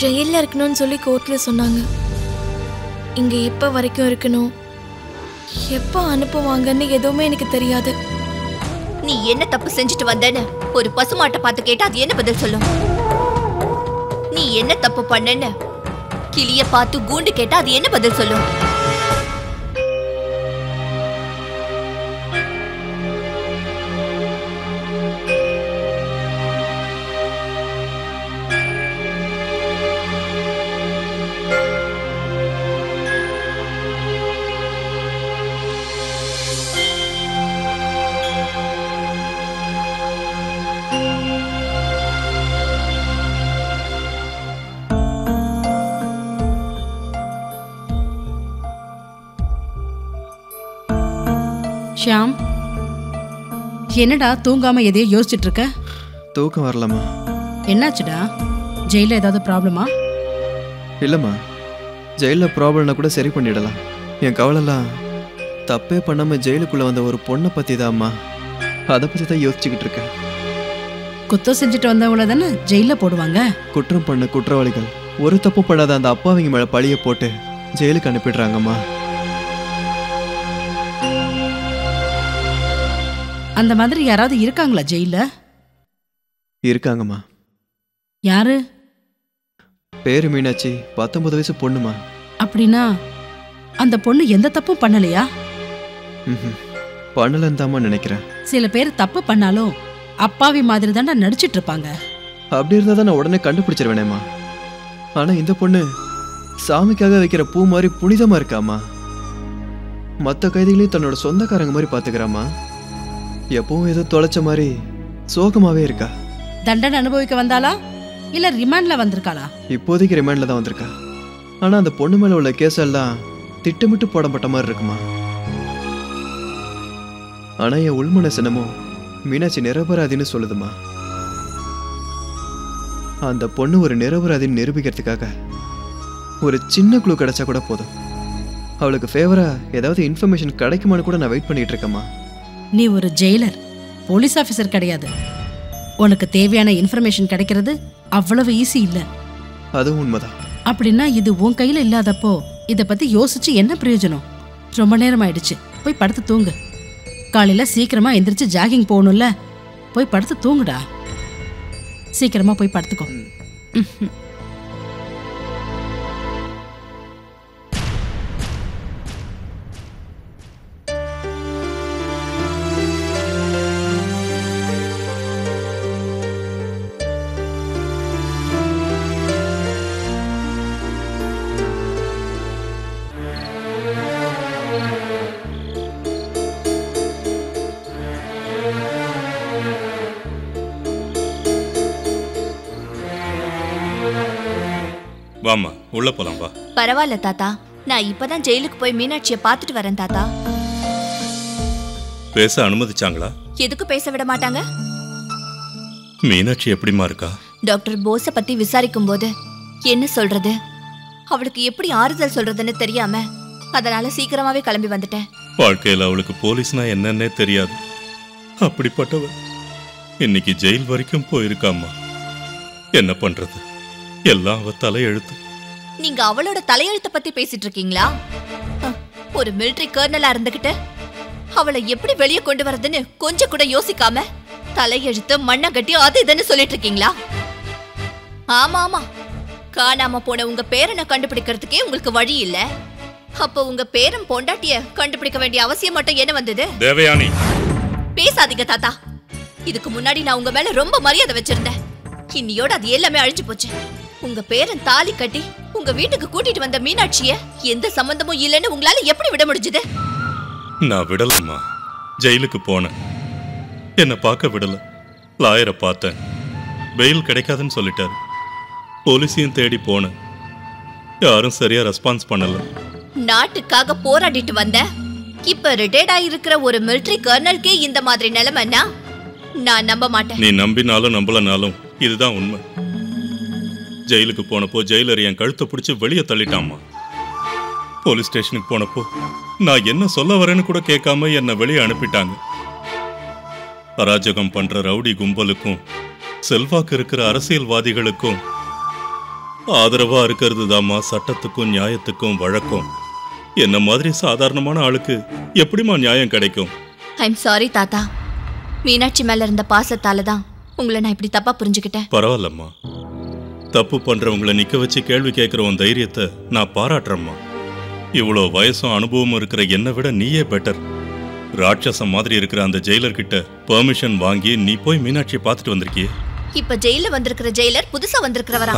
ஜெயிலில் இருக்கணும்னு சொல்லி கோர்ட்டில் சொன்னாங்க. இங்கே எப்போ வரைக்கும் இருக்கணும், எப்போ அனுப்புவாங்கன்னு எதுவுமே எனக்கு தெரியாது. நீ என்ன தப்பு செஞ்சுட்டு வந்தேன்னு ஒரு பசுமாட்டை பார்த்து கேட்டா அது என்ன பதில் சொல்லும்? நீ என்ன தப்பு பண்ணன்னு கிளிய பார்த்து கூண்டு கேட்டா அது என்ன பதில் சொல்லும்? ஷியாம், என்னடா தூங்காம எதையோ யோசிச்சுட்டு இருக்க? தூக்கம் வரலாமா? என்னாச்சுடா? ஜெயில ஏதாவது ப்ராப்ளமா? இல்லைம்மா, ஜெயிலில் ப்ராப்ளம்னா கூட சரி பண்ணிடலாம். என் கவலைலாம் தப்பே பண்ணாமல் ஜெயிலுக்குள்ளே வந்த ஒரு பொண்ணை பற்றி தான்ம்மா. அதை பற்றி தான் யோசிச்சுக்கிட்டு இருக்கேன். குத்தம் செஞ்சுட்டு வந்தவங்கள தானே ஜெயிலில் போடுவாங்க. குற்றம் பண்ண குற்றவாளிகள் ஒரு தப்பு படாத அந்த அப்பாவிங்க மேலே பழியை போட்டு ஜெயிலுக்கு அனுப்பிடுறாங்கம்மா. அந்த மாதிரி யாராவது இருக்காங்களா ஜெயில? இருக்காங்கம்மா. யாரு? பேரு மீனாட்சி, 19 வயசு பொண்ணுமா. அப்படின்னா அந்த பொண்ணு எந்த தப்பும் பண்ணலையா? பண்ணலன்னு தாம்மா நினைக்கிறேன். சில பேர் தப்பு பண்ணாலும் அப்பாவி மாதிரி தானே நடிச்சிட்டு இருப்பாங்க. அப்படி இருந்தா தான் நான் உடனே கண்டுபிடிச்சிருவேனேம்மா. ஆனா இந்த பொண்ணு சாமிக்காக வைக்கிற பூ மாதிரி புனிதமா இருக்காமா. மற்ற கைதிகளையும் தன்னோட சொந்தக்காரங்க மாதிரி பாத்துக்கிறாமா. எப்பவும் ஏதோ தொலைச்ச மாதிரி சோகமாவே இருக்கா. தண்டனை அனுபவிக்க வந்தாளா இல்ல ரிமாண்ட்ல வந்திருக்காளா? இப்போதைக்கு ரிமாண்ட்ல தான் வந்திருக்கா. ஆனா அந்த பொண்ணு மேல உள்ள கேஸ் எல்லாம் திட்டமிட்டு போடப்பட்ட மாதிரி இருக்குமா. ஆனா என் உள்மனசு என்னமோ மீனாட்சி நிரபராதின்னு சொல்லுதுமா. அந்த பொண்ணு ஒரு நிரபராதின்னு நிரூபிக்கிறதுக்காக ஒரு சின்ன குழு கிடைச்சா கூட போதும். அவளுக்கு ஃபேவரா ஏதாவது இன்ஃபர்மேஷன் கிடைக்குமான்னு கூட நான் வெயிட் பண்ணிட்டு இருக்கேம்மா. நீ ஒரு ஜெயிலர், போலீஸ் ஆபீசர் கிடையாது. உனக்கு தேவையான இன்ஃபர்மேஷன் கிடைக்கிறது அவ்வளவு ஈஸி இல்ல. அதுவும் உண்மைதான். அப்படின்னா இது உன் கையில இல்லாதப்போ இத பத்தி யோசிச்சு என்ன பிரயோஜனம்? ரொம்ப நேரம் ஆயிடுச்சு, போய் படுத்து தூங்கு. காலையில சீக்கிரமா எந்திரிச்சு ஜாகிங் போகணும்ல, போய் படுத்து தூங்குடா. சீக்கிரமா போய் படுத்துக்கோ. வாமா, உள்ள போலாம் வா. பரவாயில்ல தாத்தா, நான் இப்பதான் ஜெயிலுக்கு போய் மீனாட்சியை பார்த்துட்டு வரேன் தாத்தா. பேச அனுமதிச்சாங்களா? எதுக்கு பேச விட மாட்டாங்க? மீனாட்சி எப்படிமா இருக்கா? டாக்டர் போஸ பத்தி விசாரிக்கும் போது என்ன சொல்றது, அவளுக்கு எப்படி ஆறுதல் சொல்றதுன்னு தெரியாம அதனால சீக்கிரமாவே கிளம்பி வந்துட்டேன். வாழ்க்கையில அவளுக்கு போலீஸ்னா என்னன்னே தெரியாது. அப்படிப்பட்டவ இன்னைக்கு ஜெயில் வரைக்கும் போயிருக்காமா. என்ன பண்றது, எல்லாம் அவ தலையெழுத்து. நீங்க அவளோட தலையெழுத்த பத்தி பேசிட்டு இருக்கீங்களா? ஒரு மிலிட்டரி கர்னலா இருந்துகிட்டு அவளை எப்படி வெளியே கொண்டு வரதுன்னு கொஞ்சம் கூட யோசிக்காம தலையெழுத்து மண்ணை கட்டி அது இதுன்னு சொல்லிட்டு இருக்கீங்களா? ஆமா ஆமா, காணாம போன உங்க பேரனை கண்டுபிடிக்கிறதுக்கே உங்களுக்கு வழி இல்ல. அப்ப உங்க பேரன் பொண்டாட்டிய கண்டுபிடிக்க வேண்டிய அவசியம் மட்டும் என்ன வந்தது? தேவயானி, பேசாதீங்க தாத்தா. இதுக்கு முன்னாடி நான் உங்க மேல ரொம்ப மரியாதை வச்சிருந்தேன். இன்னியோட அது எல்லாமே அழிஞ்சு போச்சு. உங்க பேரன் தாலி கட்டி உங்க வீட்டுக்கு கூட்டிட்டு வந்த மீனாட்சிய எந்த சம்பந்தமும் இல்லைன்னு உங்களால எப்படி விட முடிஞ்சது? நான் விடலம்மா. ஜெயிலுக்கு போனேன், என்ன பார்க்க விடல. லாயரை பார்த்தேன், பெயில் கிடைக்காதுன்னு சொல்லிட்டாரு. போலீஸையும் தேடி போனேன், யாரும் சரியா ரெஸ்பான்ஸ் பண்ணல. நாட்டுக்காக போராடிட்டு வந்த இப்ப ரிட்டையர்ட் ஆயிருக்கிற ஒரு மிலிட்டரி கர்னலுக்கே இந்த மாதிரி நிலைமைன்னா நான் நம்ப மாட்டேன். நீ நம்பினாலும் நம்பலனாலும் இதுதான் உண்மை. ஜெயிலுக்கு போனப்போ ஜெயிலர் என் கழுத்தை பிடிச்சி வெளியே தள்ளிட்டாமா. போலீஸ் ஸ்டேஷனுக்கு போனப்போ நான் என்ன சொல்ல வரேன்னு கூட கேட்காம என்னை வெளியே அனுப்பிட்டாங்க. அராஜகம் பண்ற ரவுடி கும்பலுக்கும் செல்வாக்கு இருக்கிற அரசியல்வாதிகளுக்கும் ஆதரவா இருக்கிறது தாம்மா சட்டத்துக்கும் நியாயத்துக்கும் வழக்கம். என்ன மாதிரி சாதாரணமான ஆளுக்கு எப்படிமா நியாயம் கிடைக்கும்? ஐம் சாரி தாத்தா. மீனாட்சி மேல இருந்த பாசத்தால தான் உங்களை நான் இப்படி தப்பா புரிஞ்சுக்கிட்டேன். பரவாயில்லம்மா. தப்பு பண்றவங்களை நிக்க வச்சு கேள்வி கேட்கிற உன் தைரியத்தை நான் பாராட்டுறேம்மா. இவ்வளோ வயசும் அனுபவமும் இருக்கிற என்னை விட நீயே பெட்டர். ராட்சசம் மாதிரி இருக்கிற அந்த ஜெயிலர் கிட்ட பெர்மிஷன் வாங்கி நீ போய் மீனாட்சியை பார்த்துட்டு வந்திருக்கியே. இப்ப ஜெயில வந்திருக்கிற ஜெயிலர் புதுசா வந்திருக்கிறவரா?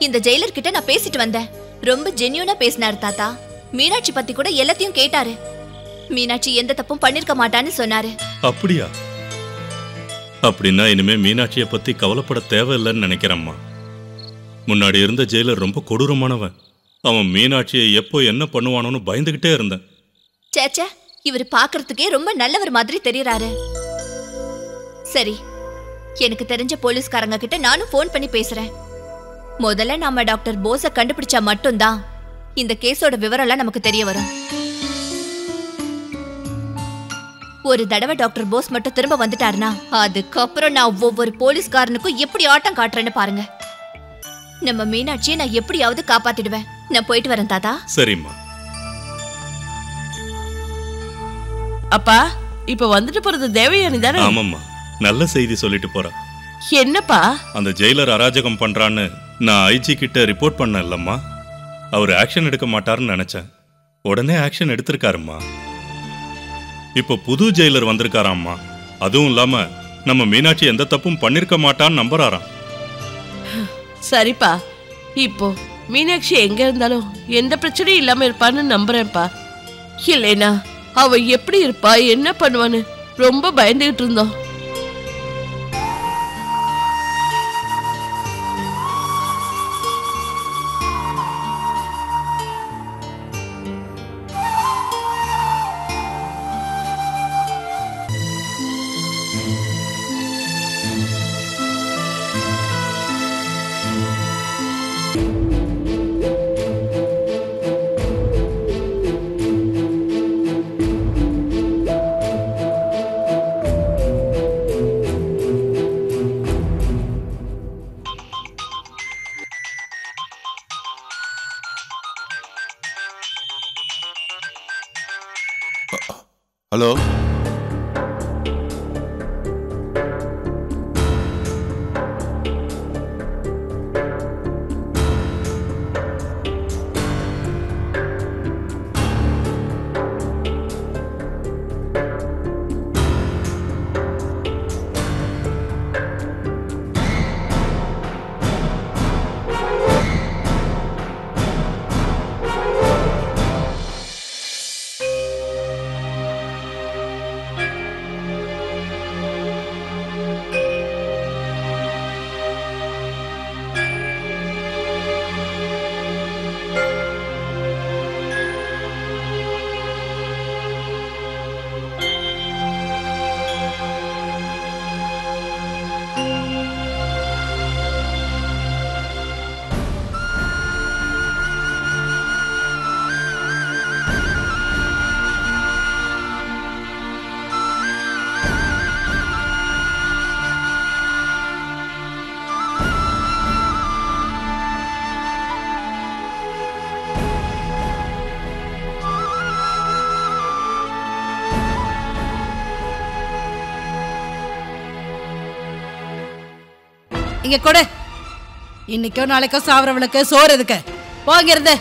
இந்த ஜெயிலர் கிட்ட நான் பேசிட்டு வந்தேன். ரொம்ப ஜென்யூனா பேசினாரு தாத்தா. மீனாட்சி பத்தி கூட எல்லாத்தையும் கேட்டாரு. மீனாட்சி எந்த தப்பும் பண்ணிருக்க மாட்டான்னு சொன்னாரு. அப்படியா? அப்படின்னா இனிமே மீனாட்சியை பத்தி கவலைப்பட தேவையில்லைன்னு நினைக்கிறேம்மா. முன்னாடி இருந்த ஜெயிலர் ரொம்ப கொடூரமானவன். அவன் மீனாட்சியை எப்போ என்ன பண்ணுவானோன்னு பயந்துகிட்டே இருந்தேன். சேச்சே, இவர் பாக்குறதுக்கே ரொம்ப நல்லவர் மாதிரி தெரியறாரு. சரி, எனக்கு தெரிஞ்ச போலீஸ்காரங்க கிட்ட நானும் போன் பண்ணி பேசுறேன். முதல்ல நாம டாக்டர் போஸ கண்டுபிடிச்சா மட்டும்தான் இந்த கேஸோட விவரம்லாம் நமக்கு தெரிய வரும். ஒரு தடவை டாக்டர் போஸ் மட்டும் திரும்ப வந்துட்டாருன்னா அதுக்கப்புறம் நான் ஒவ்வொரு போலீஸ்காரனுக்கும் எப்படி ஆட்டம் காட்டுறேன்னு பாருங்க. நம்ம மீனாட்சியை நான் எப்படியாவது காப்பாத்திடுவேன். நான் போயிட்டு வரேன் தாத்தா. சரிம்மா. அப்பா, இப்ப வந்துட்டு போறது தேவயானி தானே? ஆமாம்மா, நல்ல செய்தி சொல்லிட்டு போற. என்னப்பா? அந்த ஜெயிலர் அராஜகம் பண்றான்னு நான் ஐஜி கிட்ட ரிப்போர்ட் பண்ண இல்லம்மா. அவர் ஆக்ஷன் எடுக்க மாட்டாருன்னு நினைச்சேன். உடனே ஆக்ஷன் எடுத்திருக்காருமா. இப்ப புது ஜெயிலர் வந்திருக்காராம்மா. அதுவும் இல்லாம நம்ம மீனாட்சி எந்த தப்பும் பண்ணிருக்க மாட்டான்னு நம்புறாராம். சரிப்பா, இப்போ மீனாட்சி எங்க இருந்தாலும் எந்த பிரச்சனையும் இல்லாம இருப்பான்னு நம்புறேன்ப்பா. இல்லைனா அவ எப்படி இருப்பா, என்ன பண்ணுவான்னு ரொம்ப பயந்துகிட்டு இருந்தோம். ஹலோ, இங்க கொடு. இன்னைக்கோ நாளைக்கோ சாவரவளுக்கு சோறு எதுக்கு? போங்க இருந்து.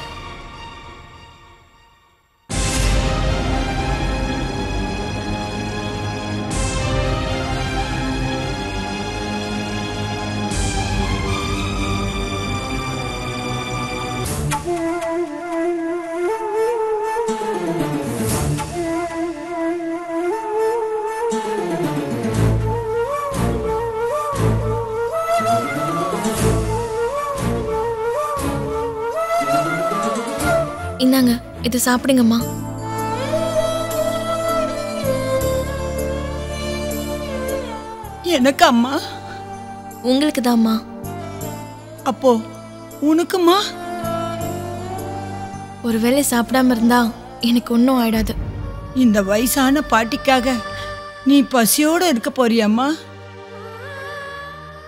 இந்தாங்க, இது சாப்பிடுங்கம்மா. எனக்கு அம்மா? உங்களுக்கு தாம்மா. அப்போ உனக்குமா? ஒருவேளை சாப்பிடாம இருந்தா எனக்கு ஒன்றும் ஆயிடாது. இந்த வயசான பாட்டிக்காக நீ பசியோட இருக்க போறியம்மா?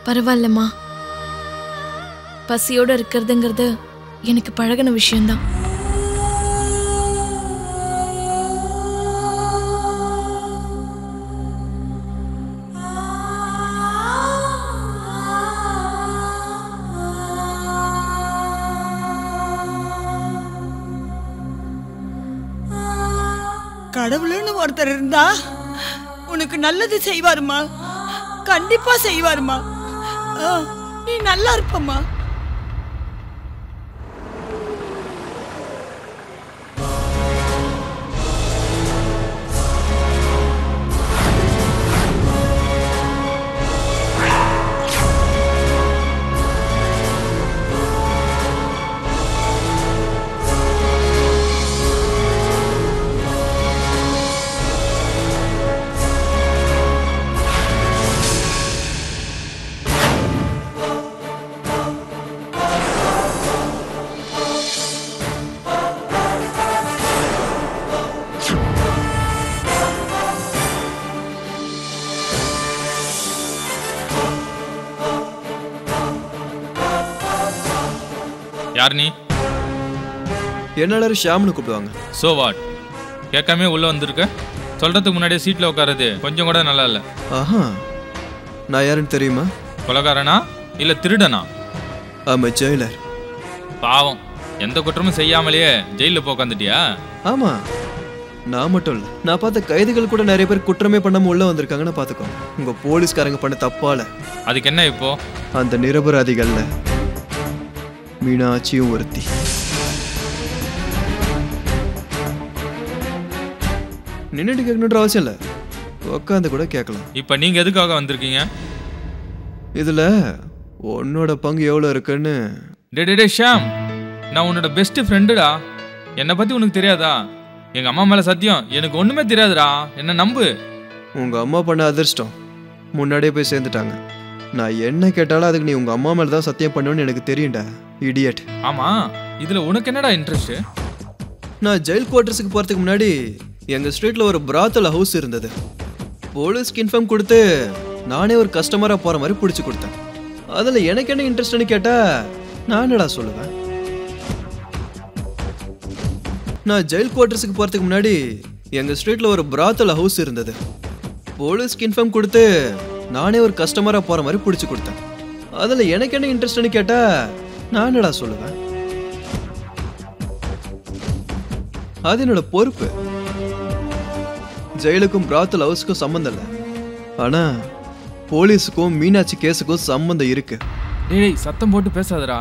பரவாயில்லம்மா, பசியோட இருக்கிறதுங்கிறது எனக்கு பழகின விஷயம்தான். கடவுள்னு ஒருத்தர் இருந்தா உனக்கு நல்லது செய்வாருமா, கண்டிப்பா செய்வாருமா. நீ நல்லா இருப்பம்மா. யார் நீ? என்ன ஷாம்னு கூப்பிடுவாங்க. So what? கேட்காமே உள்ள வந்திருக்க. சொல்றதுக்கு முன்னாடியே சீட்ல உட்காருது கொஞ்சம் கூட நல்லா இல்ல. ஆஹா, நான் யாருன்னு தெரியுமா? கொலைகாரனா இல்ல திருடனா? ஆமா, ஜெயிலர். பாவம், எந்த குற்றமும் செய்யாமலேயே ஜெயில போய் உட்காந்துட்டியா? ஆமா, நான் மட்டும் இல்ல, நான் பார்த்த கைதிகள் கூட நிறைய பேர் குற்றமே பண்ணாம உள்ள வந்திருக்காங்கன்னு பாத்துக்கோ. உங்க போலீஸ்காரங்க பண்ண தப்பால. அதுக்கு என்ன இப்போ? அந்த நிரபராதிகள்ல மீனாட்சியும் ஒருத்தி. நின்னுட்டு கேட்கணுன்ற அவசியம் இல்ல, உட்காந்து கூட கேட்கலாம். இப்ப நீங்க எதுக்காக வந்திருக்கீங்க? இதுல உன்னோட பங்கு எவ்வளவு இருக்குன்னு. டே ஷாம், நான் உன்னோட பெஸ்ட் ஃப்ரெண்டுடா. என்னை பத்தி உனக்கு தெரியாதா? எங்க அம்மா மேல சத்தியம், எனக்கு ஒண்ணுமே தெரியாதுடா, என்ன நம்பு. உங்க அம்மா பண்ண அதிர்ஷ்டம், முன்னாடியே போய் சேர்ந்துட்டாங்க. நான் என்ன கேட்டாலும் அதுக்கு நீ உங்க அம்மா மேல தான் சத்தியம் பண்ணுவேன்னு எனக்கு தெரியும்டா, இடியட். ஆமா, இதுல உனக்கு என்னடா இன்ட்ரெஸ்ட்? நான் ஜெயில் குவார்டர்ஸுக்கு போறதுக்கு முன்னாடி எங்க ஸ்ட்ரீட்ல ஒரு பிராத்தல் ஹவுஸ் இருந்தது. போலீஸ்க்கு இன்ஃபார்ம் கொடுத்து நானே ஒரு கஸ்டமரா போற மாதிரி பிடிச்சி கொடுத்தேன். அதுல எனக்கு என்ன இன்ட்ரெஸ்ட்னு கேட்டா நான் என்னடா சொல்லுவேன். நான் ஜெயில் குவார்டர்ஸுக்கு போறதுக்கு முன்னாடி எங்க ஸ்ட்ரீட்ல ஒரு பிராத்தல் ஹவுஸ் இருந்தது. போலீஸ்க்கு இன்ஃபார்ம் கொடுத்து நானே ஒரு கஸ்டமரா போற மாதிரி பிடிச்சி கொடுத்தேன். அதுல எனக்கு என்ன இன்ட்ரெஸ்ட்னு கேட்டா நான் என்னடா சொல்லுவேன். அது என்னோட பொறுப்பு. ஜெயிலுக்கும் பிராத்தல் ஹவுஸ்க்கும் சம்பந்தம் இல்லை, ஆனா போலீஸுக்கும் மீனாட்சி கேஸுக்கும் சம்பந்தம் இருக்கு. டேய், சத்தம் போட்டு பேசாதடா.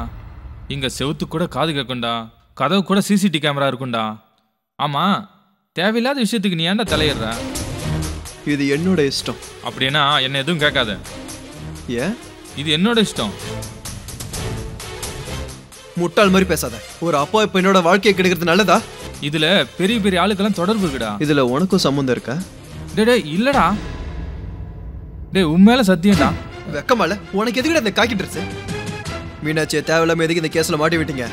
இங்க செவுத்து கூட காது கேட்கும்டா, கதவு கூட சிசிடிவி கேமரா இருக்கும்டா. ஆமா, தேவையில்லாத விஷயத்துக்கு நீ ஏன்டா தலையிடுற? இது என்னோட இஷ்டம். அப்படின்னா என்ன எதுவும் கேட்காத. ஏன்? இது என்னோட இஷ்டம். முட்டாள் மாதிரி பேசாத. ஒரு அப்பா இப்ப என்னோட வாழ்க்கையை கெடுக்கிறது நல்லதா? இதுல பெரிய பெரிய ஆளுக்கெல்லாம் தொடர்பு இருக்குடா. இதுல உனக்கும் சம்பந்தம் இருக்கா? டே இல்லடா. டே உண்மையில சத்தியம்டா. வெக்கமால உனக்கு எதுக்கு இந்த காக்கி ட்ரெஸ்? மீனாட்சியை தேவையில்லாம எதுக்கு இந்த கேஸ்ல மாட்டி விட்டீங்க?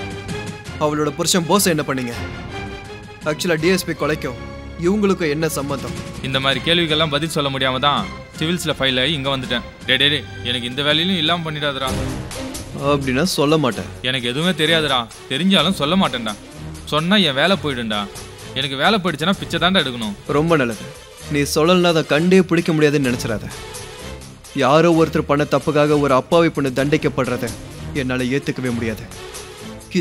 அவளோட புருஷன் போஸ் என்ன பண்ணீங்க? ஆக்சுவலா டிஎஸ்பி கொலைக்கும் இவங்களுக்கும் என்ன சம்பந்தம்? இந்த மாதிரி கேள்விகள்லாம் பதில் சொல்ல முடியாம தான் சிவில்ஸ்ல ஃபைல் ஆகி இங்க வந்துட்டேன். டே எனக்கு இந்த வேலையிலும் இல்லாம பண்ணிடாதடா. அப்படின்னா சொல்ல மாட்டேன். எனக்கு எதுவுமே தெரியாதுடா, தெரிஞ்சாலும் சொல்ல மாட்டேன்டா. சொன்னா என் வேலை போயிடும்டா. எனக்கு வேலை போயிடுச்சுன்னா பிச்சை தாண்டா எடுக்கணும். ரொம்ப நல்லது. நீ சொல்லலன்னா அதை கண்டே பிடிக்க முடியாதுன்னு நினைச்சிடாத. யாரோ ஒருத்தர் பண்ண தப்புக்காக ஒரு அப்பாவி பொண்ணு தண்டிக்கப்படுறத என்னால ஏத்துக்கவே முடியாது.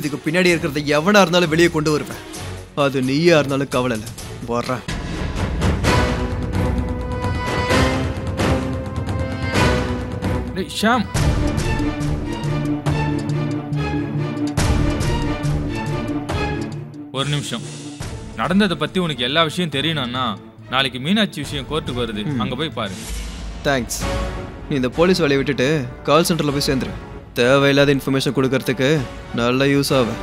இதுக்கு பின்னாடி இருக்கிறத எவனா இருந்தாலும் வெளியே கொண்டு வருவேன். அது நீயா இருந்தாலும் கவலை இல்லை, வர்றேன். ஷாம், ஒரு நிமிஷம். நடந்ததை பத்தி உனக்கு எல்லா விஷயம் தெரியணும்னா நாளைக்கு மீனாட்சி விஷயம் கோர்ட்டுக்கு வருது, அங்க போய் பாரு. தேங்க்ஸ். நீ இந்த போலீஸ் வேலையை விட்டுட்டு கால் சென்டர்ல போய் சேர்ந்துரு. தேவையில்லாத இன்ஃபர்மேஷன் கொடுக்கறதுக்கு நல்ல யூஸ் ஆகும்.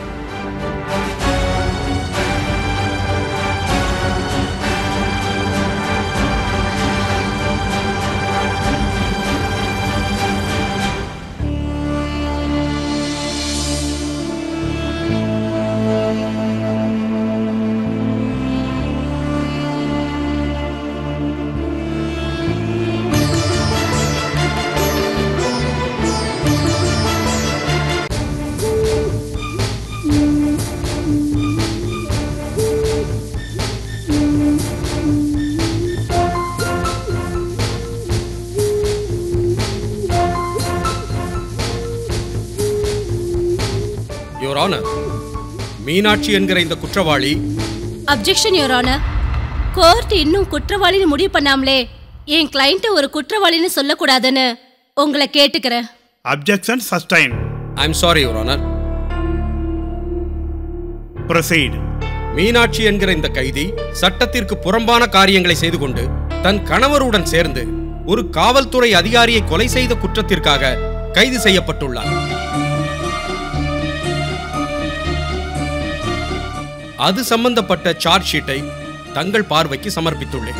யுவர் ஆனர், மீனாட்சி என்கிற இந்த குற்றவாளி. Objection your honour. கோர்ட் இன்னும் குற்றவாளின்னு முடிவு பண்ணாமலே என் கிளையண்ட் ஒரு குற்றவாளின்னு சொல்லக்கூடாதுன்னு உங்களை கேட்டுக்கிறேன். Objection sustain. I am sorry your honour. Proceed. Meenakshi என்கிற இந்த கைதி சட்டத்திற்கு புறம்பான காரியங்களை செய்து கொண்டு தன் கணவருடன் சேர்ந்து ஒரு காவல்துறை அதிகாரியை கொலை செய்த குற்றத்திற்காக கைது செய்யப்பட்டுள்ளார். அது சம்பந்தப்பட்ட சார்ஜ் ஷீட்டை தங்கள் பார்வைக்கு சமர்ப்பித்துள்ளேன்.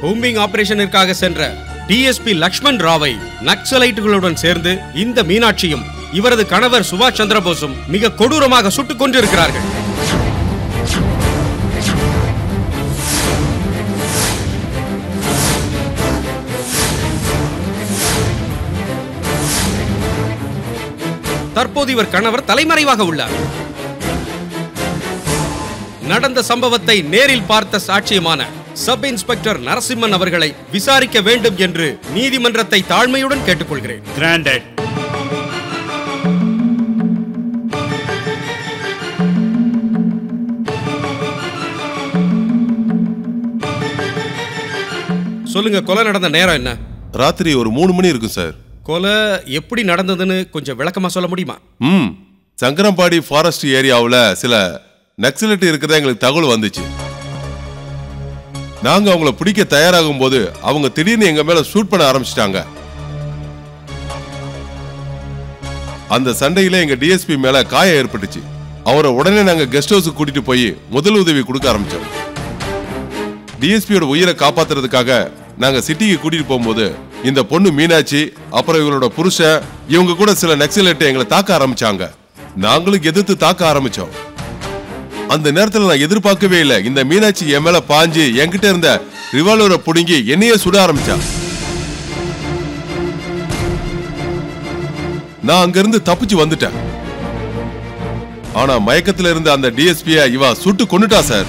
ஹோம்பிங் ஆபரேஷனிற்காக சென்ற டிஎஸ்பி லக்ஷ்மண் ராவை நக்சலைட்டுகளுடன் சேர்ந்து இந்த மீனாட்சியும் இவரது கணவர் சுபாஷ் சந்திரபோஸும் மிக கொடூரமாக சுட்டுக் கொண்டிருக்கிறார்கள். தற்போது இவர் கணவர் தலைமறைவாக உள்ளார். நடந்த சம்பவத்தை நேரில் பார்த்த சாட்சியமான சப் இன்ஸ்பெக்டர் நரசிம்மன் அவர்களை விசாரிக்க வேண்டும் என்று நீதிமன்றத்தை தாழ்மையுடன் கேட்டுக்கொள்கிறேன். கிராண்டட். சொல்லுங்க, கொலை நடந்த நேரம் என்ன? ராத்திரி ஒரு 3 மணி இருக்கும் சார். கொலை எப்படி நடந்ததுன்னு கொஞ்சம் விளக்கமா சொல்ல முடியுமா? சங்கரம்பாடி ஃபாரஸ்ட் ஏரியாவில் சில நக்சலைட் இருக்கிறதா எங்களுக்கு தகவல் வந்துச்சு. நாங்க அவங்கள பிடிக்க தயாராகும் போது அவங்க திடீர்னு எங்க மேல ஷூட் பண்ண ஆரம்பிச்சிட்டாங்க. அந்த சண்டையில எங்க டிஎஸ்பி மேல காயம் ஏற்பட்டுச்சு. அவரை உடனே நாங்க கெஸ்ட் ஹவுஸுக்கு கூட்டிட்டு போய் முதல் உதவி கொடுக்க ஆரம்பிச்சோம். டிஎஸ்பியோட உயிரை காப்பாத்துறதுக்காக நாங்க சிட்டிக்கு கூட்டிட்டு போகும்போது இந்த பொண்ணு மீனாட்சி அப்புறம் இவங்களோட புருஷன் இவங்க கூட சில நக்சலைட் எங்களை தாக்க ஆரம்பிச்சாங்க. நாங்களும் எதிர்த்து தாக்க ஆரம்பிச்சோம். அந்த நேரத்தில் நான் எதிர்பார்க்கவே இல்லை, இந்த மீனாட்சி என் மேல பாஞ்சு என்கிட்ட இருந்த ரிவால்வரை புடுங்கி என்னையே சுட ஆரம்பிச்சா. நான் அங்கிருந்து தப்பிச்சு வந்துட்டேன். ஆனா மயக்கத்துல இருந்த அந்த டிஎஸ்பியை இவ சுட்டு கொன்னுட்டா சார்.